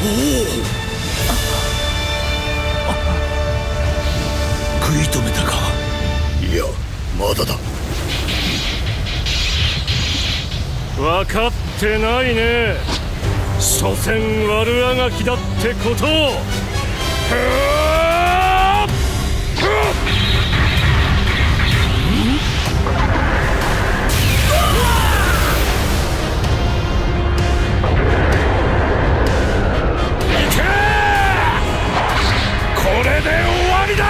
食い止めたか。いやまだだ。分かってないね。所詮悪あがきだってことを。これで終わりだ。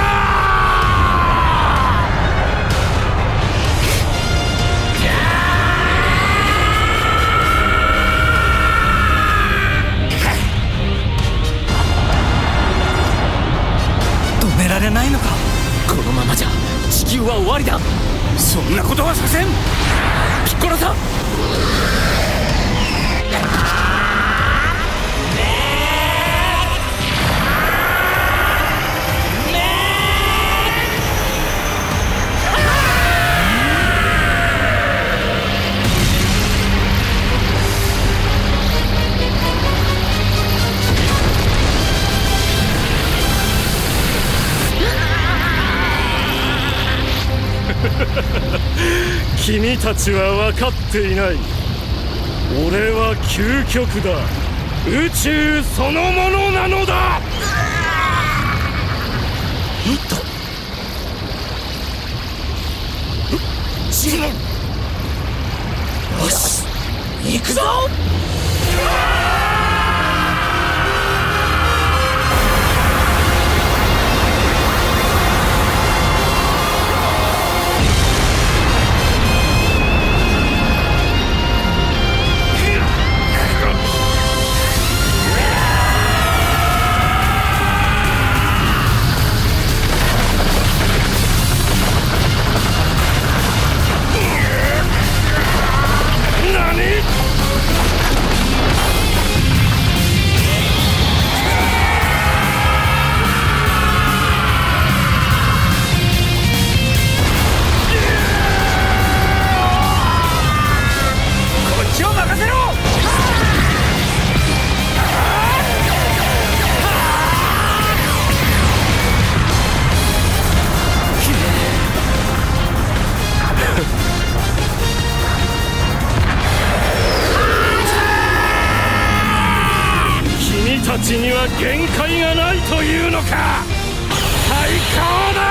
止められないのか。このままじゃ地球は終わりだ。そんなことはさせん。ピッコロさん。君たちは分かっていない。俺は究極だ。宇宙そのものなのだ。ジモン。よし行くぞ。たちには限界がないというのか。最高だ。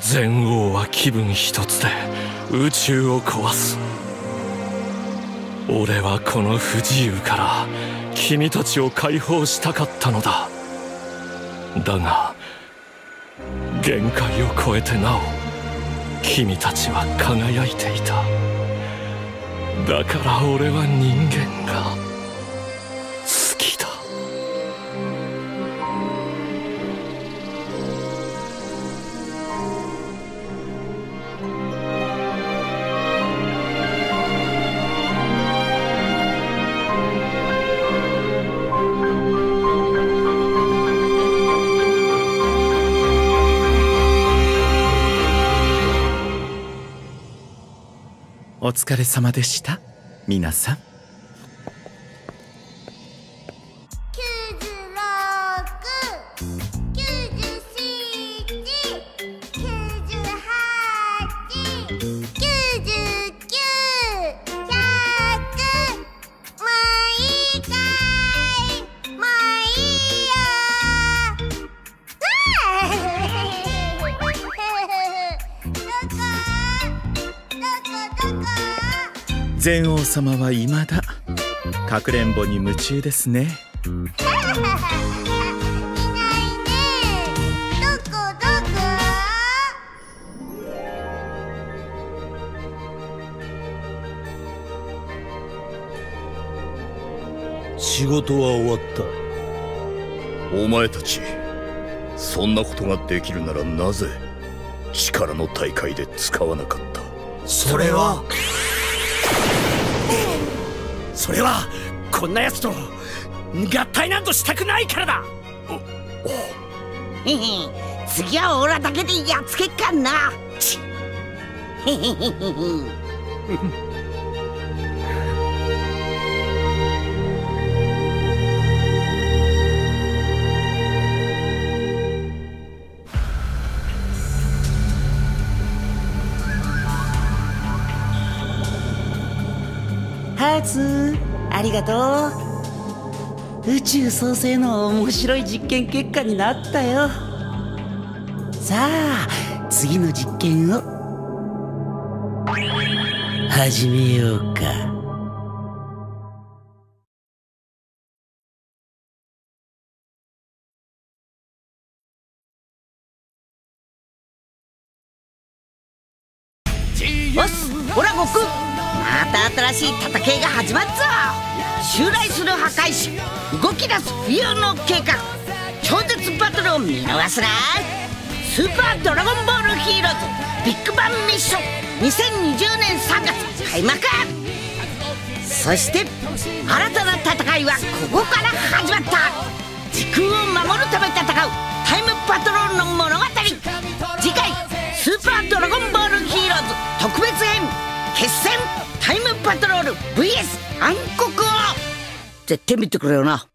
全王は気分一つで宇宙を壊す。俺はこの不自由から君たちを解放したかったのだ。だが限界を超えてなお君たちは輝いていた。だから俺は人間が好きだ。お疲れ様でした皆さん。禅王様は未だかくれんぼに夢中ですね。いないね。どこどこ？仕事は終わった。お前たち、そんなことができるならなぜ力の大会で使わなかった？それはこんなやつと合体なんとしたくないからだ。次はオラだけでやっつけっかんな。ハーツ、ありがとう。宇宙創生の面白い実験結果になったよ。さあ次の実験を始めようか。よし、オラ悟空、また新しい戦いが始まっぞ。襲来する破壊神、動き出す冬の計画、超絶バトルを見逃すな。スーパードラゴンボールヒーローズビッグバンミッション2020年3月開幕。そして新たな戦いはここから始まった。時空を守るため戦うタイムパトロールの物語。次回スーパードラゴンボールヒーローズ特別編決戦タイムパトロール VS 暗黒を絶対見てくれよな。